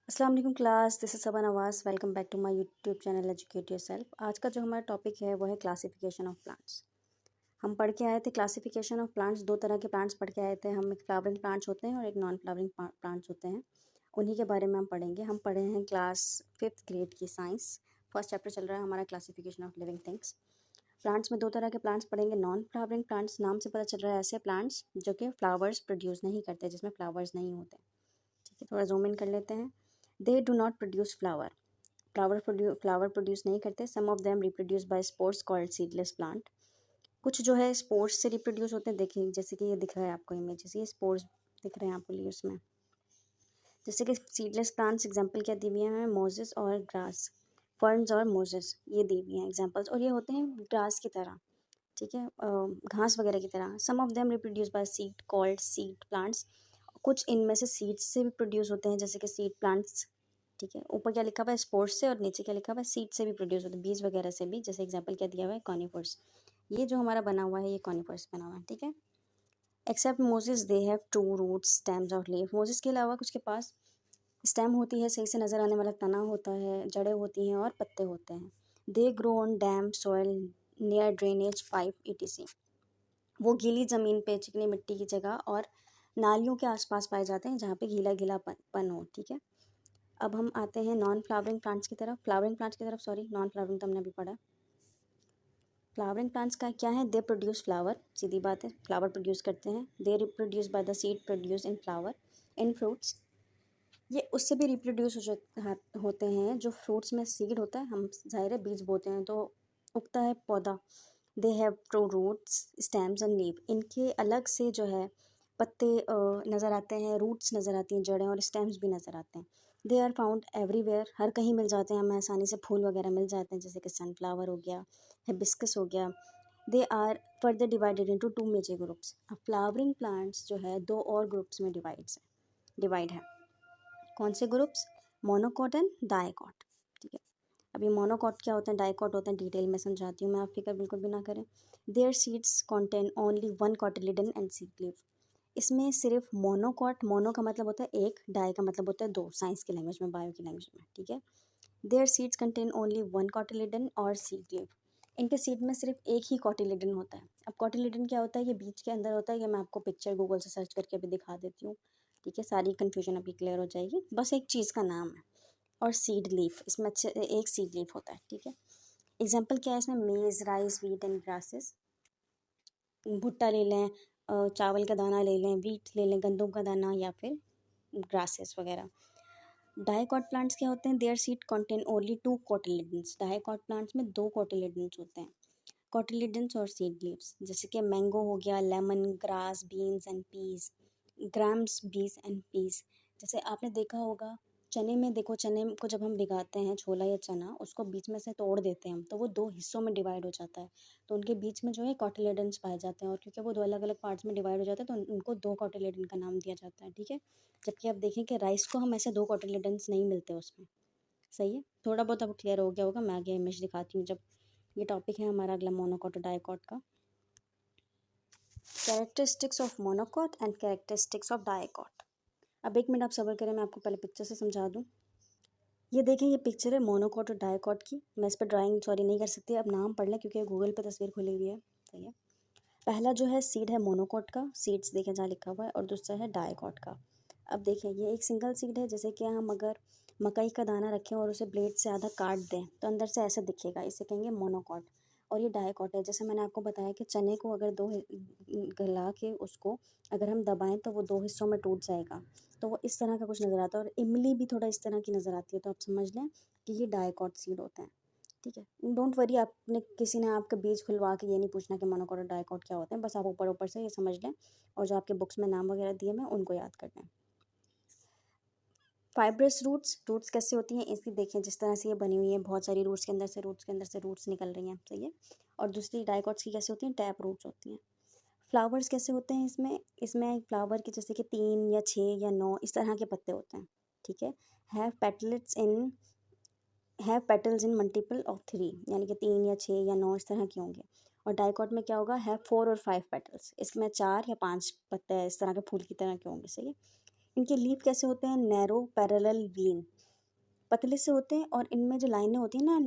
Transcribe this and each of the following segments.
अस्सलाम वालेकुम class, this is Saba Nawaz. Welcome back to my YouTube channel educate yourself. आज का जो हमारा टॉपिक है वो है क्लासिफिकेशन ऑफ प्लांट्स। हम पढ़ के आए थे क्लासिफिकेशन ऑफ प्लांट्स। दो तरह के प्लांट्स पढ़ के आए थे हम, एक फ्लावरिंग प्लांट्स होते हैं और एक नॉन फ्लावरिंग प्लांट्स होते हैं। उन्हीं के बारे में हम पढ़ेंगे। हम पढ़े हैं क्लास 5th ग्रेड की साइंस। फर्स्ट चैप्टर चल रहा है हमारा classification of living things. Plants में दो तरह के प्लांट्स पढ़ेंगे। नॉन फ्लावरिंग प्लांट्स, नाम से पता चल रहा है ऐसे प्लांट्स जो कि फ्लावर्स प्रोड्यूस नहीं करते, जिसमें फ्लावर्स नहीं होते। ठीक है, थोड़ा जूम इन कर लेते हैं। They do not produce flower. Flower produce नहीं करते। Some of them reproduce by spores called seedless plant. कुछ जो है स्पोर्स से रिप्रोड्यूस होते हैं। देखिए जैसे कि ये दिख रहा है आपको इमेज, जैसे ये स्पोर्स दिख रहे हैं आपको लीव्स में। जैसे कि सीडलेस प्लांट्स एग्जांपल क्या दी हुई हैं, मोजेस और ग्रास, फर्न्स और मोजेस, ये दी हुई हैं एग्जांपल्स। और ये होते हैं ग्रास की तरह, ठीक है, घास वगैरह की तरह। Some of them reproduce by seed called seed plants. कुछ इनमें से सीड्स से भी प्रोड्यूस होते हैं, जैसे कि सीड प्लांट्स। ठीक है, ऊपर क्या लिखा हुआ है स्पोर्स से, और नीचे क्या लिखा हुआ है सीड से भी प्रोड्यूस होते हैं, बीज वगैरह से भी। जैसे एग्जांपल क्या दिया हुआ है, कॉनिफर्स। ये जो हमारा बना हुआ है ये कॉनिफर्स बना हुआ है। ठीक है, except mosses they have two roots, stems और लीफ। मोजेस के अलावा कुछ के पास स्टेम होती है, सही से नज़र आने वाला तना होता है, जड़ें होती हैं और पत्ते होते हैं। They grow on dam soil near drainage pipe etc। वो गीली ज़मीन पे, चिकनी मिट्टी की जगह और नालियों के आसपास पाए जाते हैं, जहाँ पे गीला गीला पन हो। ठीक है, अब हम आते हैं नॉन फ्लावरिंग प्लांट्स की तरफ, फ्लावरिंग प्लांट्स की तरफ, सॉरी, नॉन फ्लावरिंग तो हमने अभी पढ़ा। फ्लावरिंग प्लांट्स का क्या है, दे प्रोड्यूस फ्लावर, सीधी बात है, फ्लावर प्रोड्यूस करते हैं। They reproduce by the seed produce in flower in fruits. ये उससे भी रिप्रोड्यूस होते हैं जो फ्रूट्स में सीड होता है, हम ज़ाहिर है बीज बोते हैं तो उगता है पौधा। They have two roots, stems and leave. इनके अलग से जो है पत्ते नज़र आते हैं, रूट्स नज़र आती हैं, जड़ें और स्टेम्स भी नज़र आते हैं। दे आर फाउंड एवरीवेयर, हर कहीं मिल जाते हैं हमें आसानी से, फूल वगैरह मिल जाते हैं, जैसे कि सनफ्लावर हो गया, हिबिस्कस हो गया। They are further divided into two major groups. अब फ्लावरिंग प्लांट्स जो है दो और ग्रुप्स में डिवाइड है। कौन से ग्रुप्स, मोनोकॉट एंड डाइकॉट। ठीक है, अभी मोनोकॉट क्या होता है, डाइकॉट होता है, डिटेल में समझाती हूँ मैं, आप फिक्र बिल्कुल भी ना करें। Their seeds contain only one cotyledon and seed leaf. इसमें सिर्फ मोनोकॉट, मोनो का मतलब होता है एक, डाई का मतलब होता है दो, साइंस की लैंग्वेज में, बायो की लैंग्वेज में। ठीक है, their seeds contain only one cotyledon और सीड लीफ। इनके सीड में सिर्फ एक ही कॉटिलिडन होता है। अब कॉटिलिडन क्या होता है, ये बीज के अंदर होता है। ये मैं आपको पिक्चर गूगल से सर्च करके अभी दिखा देती हूँ। ठीक है, सारी कन्फ्यूजन अभी क्लियर हो जाएगी, बस एक चीज़ का नाम है। और सीड लीफ, इसमें अच्छे एक सीड लीफ होता है। ठीक है, एग्जाम्पल क्या है इसमें, मेज, राइस, व्हीट एंड ग्रासेस। भुट्टा ले लें, चावल का दाना ले लें, व्हीट ले लें, गंदम का दाना, या फिर ग्रासेस वगैरह। डाइकॉट प्लांट्स क्या होते हैं, their seed contain only two cotyledons. Dicot plants में दो कोटिलिडन्स होते हैं, कोटिलिडन्स और सीड लीव्स। जैसे कि मैंगो हो गया, lemon grass, beans and peas, grams beans and peas. जैसे आपने देखा होगा चने में, देखो चने को जब हम भिगाते हैं, छोला या चना, उसको बीच में से तोड़ देते हैं हम, तो वो दो हिस्सों में डिवाइड हो जाता है। तो उनके बीच में जो है कॉटिलेडन्स पाए जाते हैं, और क्योंकि वो दो अलग अलग पार्ट्स में डिवाइड हो जाता है तो उनको दो कॉटिलेडन का नाम दिया जाता है। ठीक है, जबकि आप देखें कि राइस को हम ऐसे दो कॉटिलेडन्स नहीं मिलते उसमें। सही है, थोड़ा बहुत अब क्लियर हो गया होगा। मैं आगे इमेज दिखाती हूँ जब। ये टॉपिक है हमारा अगला, मोनोकॉट और डाइकॉट का। Characteristics of monocot and characteristics of dicot. अब एक मिनट आप सब्र करें, मैं आपको पहले पिक्चर से समझा दूँ। ये देखें, ये पिक्चर है मोनोकॉट और डाइकॉट की। मैं इस पर ड्राइंग सॉरी नहीं कर सकती, अब नाम पढ़ लें क्योंकि गूगल पे तस्वीर खुली हुई है। सही है, पहला जो है सीड है मोनोकॉट का, सीड्स देखें जहाँ लिखा हुआ है, और दूसरा है डाइकॉट का। अब देखें, ये एक सिंगल सीड है। जैसे कि हम अगर मकई का दाना रखें और उसे ब्लेड से आधा काट दें तो अंदर से ऐसा दिखेगा, इसे कहेंगे मोनोकॉट। और ये डाइकॉट है, जैसे मैंने आपको बताया कि चने को अगर गला के उसको अगर हम दबाएं तो वो दो हिस्सों में टूट जाएगा, तो वो इस तरह का कुछ नज़र आता है। और इमली भी थोड़ा इस तरह की नज़र आती है, तो आप समझ लें कि ये डाइकॉट सीड होते हैं। ठीक है, डोंट वरी, आपने किसी ने आपका बीज खुलवा के ये नहीं पूछना कि मोनोकॉट और डाइकॉट क्या होते हैं, बस आप ऊपर ऊपर से ये समझ लें, और जो आपके बुक्स में नाम वगैरह दिए हैं उनको याद कर लें। फाइब्रस रूट्स, रूट्स कैसे होती हैं इसकी देखें, जिस तरह से ये बनी हुई है, बहुत सारी रूट्स के अंदर से रूट्स निकल रही हैं। सही है, और दूसरी डाइकॉट्स की कैसे होती हैं, टैप रूट्स होती हैं। फ्लावर्स कैसे होते हैं इसमें, इसमें फ्लावर के जैसे कि 3 या 6 या 9 इस तरह के पत्ते होते हैं। ठीक है, have petals in have petals in multiple of 3, यानी कि 3 या 6 या 9 इस तरह के होंगे। और डाइकॉट में क्या होगा, हैव 4 और 5 पेटल्स, इसमें 4 या 5 पत्ते इस तरह के फूल की तरह के होंगे। सही है, इनके लीफ कैसे होते हैं? नैरो पैरेलल वीन, पतले से होते हैं और इनमें जो लाइनें होती हैं ना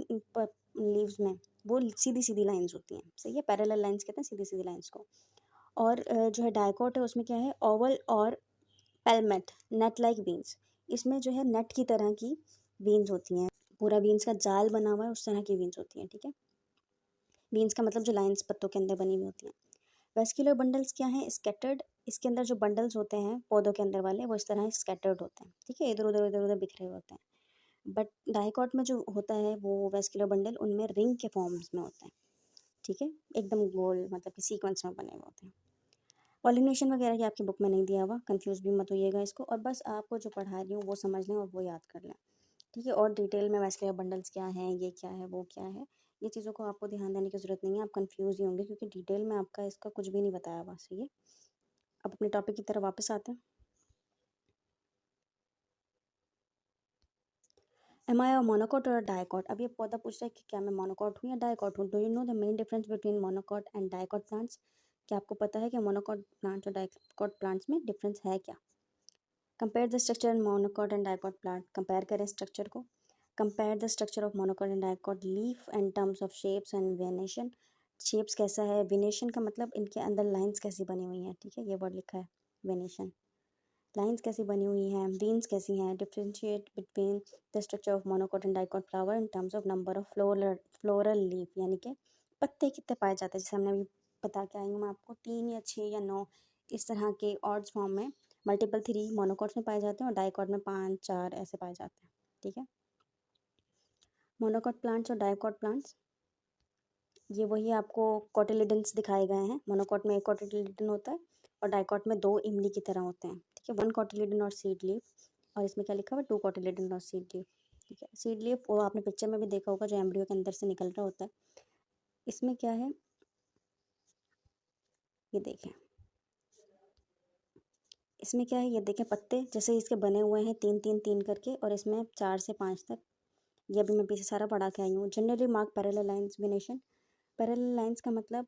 लीव्स में, वो सीधी सीधी लाइंस होती हैं। सही है, पैरेलल लाइंस कहते हैं सीधी सीधी लाइंस को। और जो है डाइकोट है उसमें क्या है? ओवल और पेलमेट नेट लाइक बीन्स, इसमें जो है नेट की तरह की बीन्स होती हैं, पूरा बीन्स का जाल बना हुआ है उस तरह की बीन्स होती हैं। ठीक है, बीन्स का मतलब जो लाइंस पत्तों के अंदर बनी हुई होती हैं। वेस्क्यूलर बंडल्स क्या हैं? स्कैटर्ड, इसके अंदर जो बंडल्स होते हैं पौधों के अंदर वाले वो इस तरह स्कैटर्ड होते हैं। ठीक है, इधर उधर बिखरे हुए होते हैं। बट डाइकोट में जो होता है वो वेस्क्यूलर बंडल उनमें रिंग के फॉर्म्स में होता है। ठीक है, एकदम गोल, मतलब कि सीक्वेंस में बने हुए होते हैं। पॉलिनेशन वगैरह की आपकी बुक में नहीं दिया हुआ, कंफ्यूज भी मत होइएगा इसको, और बस आपको जो पढ़ा रही हूँ वो समझ लें और वो याद कर लें। ठीक है, और डिटेल में वेस्क्यूलर बंडल्स क्या हैं, ये क्या है, वो क्या है, ये चीज़ों को आपको ध्यान देने की ज़रूरत नहीं है। आप कंफ्यूज ही होंगे क्योंकि डिटेल में आपका इसका कुछ भी नहीं बताया हुआ। सही है, अब अपने टॉपिक की तरफ वापस आते हैं। एम आई अ मोनोकॉट और डाइकॉट? अब ये पौधा पूछ रहा है कि क्या मैं मोनोकॉट हूँ या डाइकॉट हूँ। Do you know the main difference between monocot and dicot plants? क्या आपको पता है कि मोनोकॉट प्लांट्स और डाइकॉट प्लांट्स में डिफरेंस है क्या? Compare the structure in monocot and dicot plant, compare करें स्ट्रक्चर को। Compare the structure of monocot and dicot leaf and terms of shapes and venation. Shapes कैसा है? वेनेशन का मतलब इनके अंदर लाइंस कैसी बनी हुई हैं। ठीक है, ये वर्ड लिखा है वेनेशन, लाइंस कैसी बनी हुई हैं, बीन्स कैसी हैं। Differentiate between the structure of monocot and dicot flower in terms of number of floral leaf, यानी कि पत्ते कितने पाए जाते हैं। जैसे हमने अभी बता के आई हूँ मैं आपको, 3 या 6 या 9 इस तरह के ऑड्स फॉर्म में, मल्टीपल 3 मोनोकॉट्स में पाए जाते हैं और डाइकॉट में 5 4 ऐसे पाए जाते हैं। ठीक है, मोनोकॉट प्लांट्स और डाइकॉट प्लांट्स, ये वही आपको कोटिलिडन्स दिखाए गए हैं। मोनोकॉट में एक कोटिलिडन होता है और डाइकॉट में 2 इमली की तरह होते हैं। ठीक है, 1 कोटिलिडन और सीड लीफ, और इसमें क्या लिखा हुआ है? 2 कोटिलिडन और सीड लीफ। ठीक है, सीड लीफ वो आपने पिक्चर में भी देखा होगा जो एम्ब्रियो के अंदर से निकल रहा होता है। इसमें क्या है, ये देखें, इसमें क्या है, ये देखें पत्ते जैसे इसके बने हुए हैं 3 3 3 करके, और इसमें 4 से 5 तक। ये अभी मैं पीछे सारा पढ़ा के आई हूँ। Generally mark parallel lines venation, parallel lines का मतलब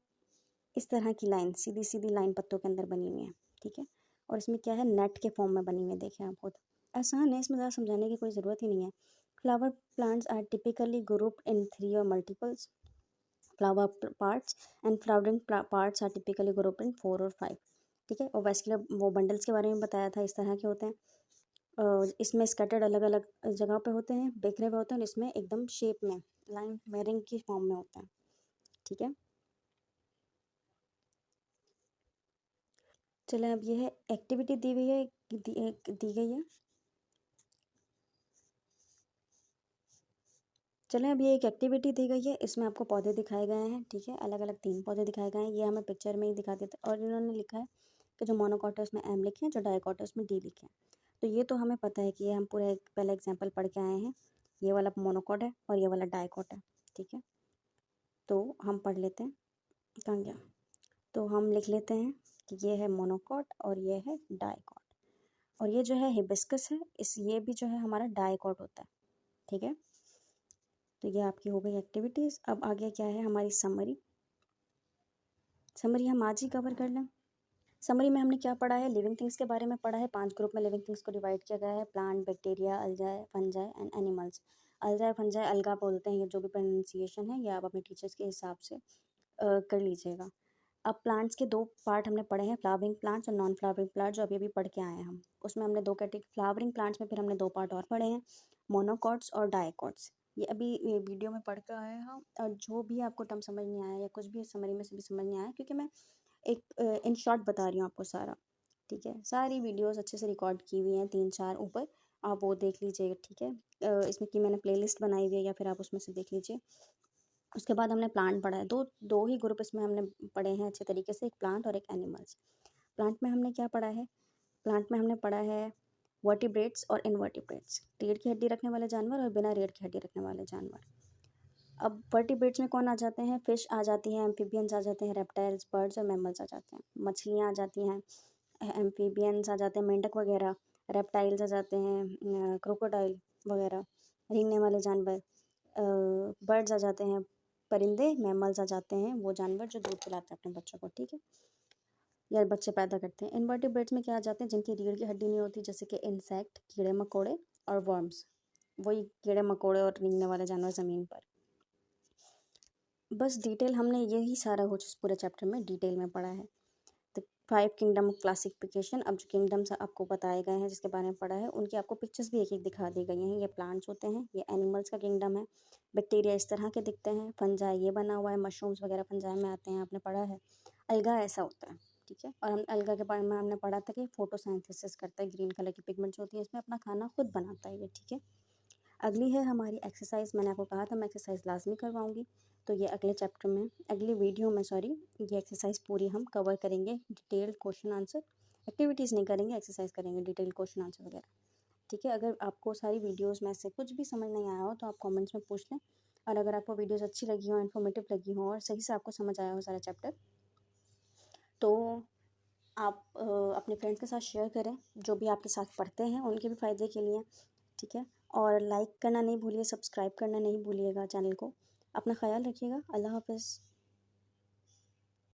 इस तरह की लाइन, सीधी सीधी लाइन पत्तों के अंदर बनी हुई है। ठीक है, और इसमें क्या है, नेट के फॉर्म में बनी हुई है। देखें आप, बहुत आसान है, इसमें ज़्यादा समझाने की कोई ज़रूरत ही नहीं है। Flower plants are typically grouped in 3 और multiples flower parts and flowering parts are typically grouped in 4 और 5। ठीक है, और वेस्कुलर वो बंडल्स के बारे में बताया था, इस तरह के होते हैं। इसमें स्कैटर्ड अलग अलग जगह पे होते हैं, बिखरे हुए होते हैं, और इसमें एकदम शेप में लाइन में रिंग की फॉर्म में होता है। ठीक है, चलें, अब ये है एक्टिविटी दी हुई है, दी गई है। चलें, अब ये एक एक्टिविटी दी गई है, इसमें आपको पौधे दिखाए गए हैं। ठीक है, अलग अलग 3 पौधे दिखाए गए हैं, ये हमें पिक्चर में ही दिखा देते, और इन्होंने लिखा है कि जो मोनोकॉट है उसमें एम लिखे हैं, जो डाइकॉट है उसमें डी लिखे हैं। तो ये तो हमें पता है कि ये हम पूरा एक पहला एग्जाम्पल पढ़ के आए हैं। ये वाला मोनोकॉट है और ये वाला डाइकॉट है। ठीक है, तो हम पढ़ लेते हैं, कहाँ गया, तो हम लिख लेते हैं कि ये है मोनोकॉट और ये है डाइकॉट, और ये जो है हिबिस्कस है, इस ये भी जो है हमारा डाइकॉट होता है। ठीक है, तो ये आपकी हो गई एक्टिविटीज़। अब आगे क्या है हमारी समरी, समरी हम आज ही कवर कर लें। समरी में हमने क्या पढ़ा है? लिविंग थिंग्स के बारे में पढ़ा है। 5 ग्रुप में लिविंग थिंग्स को डिवाइड किया गया है, plant, bacteria, algae, fungi and animals. Algae fungi अलगा बोलते हैं, ये जो भी प्रोनाउंसिएशन है ये आप अपने टीचर्स के हिसाब से कर लीजिएगा। अब प्लांट्स के 2 पार्ट हमने पढ़े हैं, फ्लावरिंग प्लांट्स और नॉन फ्लावरिंग प्लांट्स, जो अभी अभी पढ़ के आए हैं हम। उसमें हमने 2 कैटेगरी, फ्लावरिंग प्लांट्स में फिर हमने 2 पार्ट और पढ़े हैं, मोनोकॉट्स और डाइकॉट्स। ये अभी ये वीडियो में पढ़ कर आए हैं हम, और जो भी आपको टर्म समझ नहीं आया या कुछ भी समरी में से भी समझ नहीं आया, क्योंकि मैं एक इन शॉर्ट बता रही हूँ आपको सारा। ठीक है, सारी वीडियोस अच्छे से रिकॉर्ड की हुई हैं 3 4 ऊपर, आप वो देख लीजिएगा। ठीक है, इसमें की मैंने प्लेलिस्ट बनाई हुई है, या फिर आप उसमें से देख लीजिए। उसके बाद हमने प्लांट पढ़ा है, दो दो ही ग्रुप इसमें हमने पढ़े हैं अच्छे तरीके से, एक प्लांट और एक एनिमल्स। प्लांट में हमने क्या पढ़ा है? प्लांट में हमने पढ़ा है वर्टिब्रेट्स और इनवर्टिब्रेट्स, रीढ़ की हड्डी रखने वाले जानवर और बिना रीढ़ की हड्डी रखने वाले जानवर। अब वर्टिब्रेट्स में कौन आ जाते हैं? फिश आ जाती हैं, एम्फीबियंस आ जाते हैं, रेप्टाइल्स, बर्ड्स और मैमल्स आ जाते हैं। मछलियाँ आ जाती हैं, एम्फीबियंस आ जाते हैं, मेंढक वगैरह, रेप्टाइल्स आ जाते हैं, क्रोकोडाइल वगैरह, रेंगने वाले जानवर, बर्ड्स आ जाते हैं, परिंदे, मैमल्स आ जाते हैं, वो जानवर जो दूध पिलाते हैं अपने बच्चों को। ठीक है, या बच्चे पैदा करते हैं। इनवर्टिब्रेट्स में क्या आ जाते हैं, जिनकी रीढ़ की हड्डी नहीं होती, जैसे कि इंसेक्ट, कीड़े मकोड़े और वर्म्स, वही कीड़े मकोड़े और रेंगने वाले जानवर ज़मीन पर। बस डिटेल हमने यही सारा कुछ इस पूरे चैप्टर में डिटेल में पढ़ा है। तो 5 किंगडम ऑफ क्लासिफिकेशन, अब जो किंगडम्स आपको बताए गए हैं जिसके बारे में पढ़ा है, उनकी आपको पिक्चर्स भी एक एक दिखा दी गई हैं। ये प्लांट्स होते हैं, ये एनिमल्स का किंगडम है। बैक्टीरिया इस तरह के दिखते हैं, फंजाई ये बना हुआ है, मशरूम्स वगैरह फंजाई में आते हैं, आपने पढ़ा है। अलगा ऐसा होता है, ठीक है। और हम अलगा के बारे में हमने पढ़ा था कि फोटोसिंथेसिस करता है, ग्रीन कलर की पिगमेंट्स होती है इसमें, अपना खाना खुद बनाता है ये, ठीक है। अगली है हमारी एक्सरसाइज, मैंने आपको कहा था मैं एक्सरसाइज लाजमी करवाऊंगी, तो ये अगले चैप्टर में, अगली वीडियो में सॉरी, ये एक्सरसाइज पूरी हम कवर करेंगे, डिटेल्ड क्वेश्चन आंसर, एक्टिविटीज़ नहीं करेंगे, एक्सरसाइज करेंगे, डिटेल्ड क्वेश्चन आंसर वगैरह, ठीक है। अगर आपको सारी वीडियोस में से कुछ भी समझ नहीं आया हो तो आप कमेंट्स में पूछ लें, और अगर आपको वीडियोस अच्छी लगी हो, इन्फॉर्मेटिव लगी हो और सही से आपको समझ आया हो सारा चैप्टर, तो आप अपने फ्रेंड्स के साथ शेयर करें, जो भी आपके साथ पढ़ते हैं उनके भी फ़ायदे के लिए, ठीक है। और लाइक करना नहीं भूलिए, सब्सक्राइब करना नहीं भूलिएगा चैनल को। अपना ख्याल रखिएगा। अल्लाह हाफ़िज़।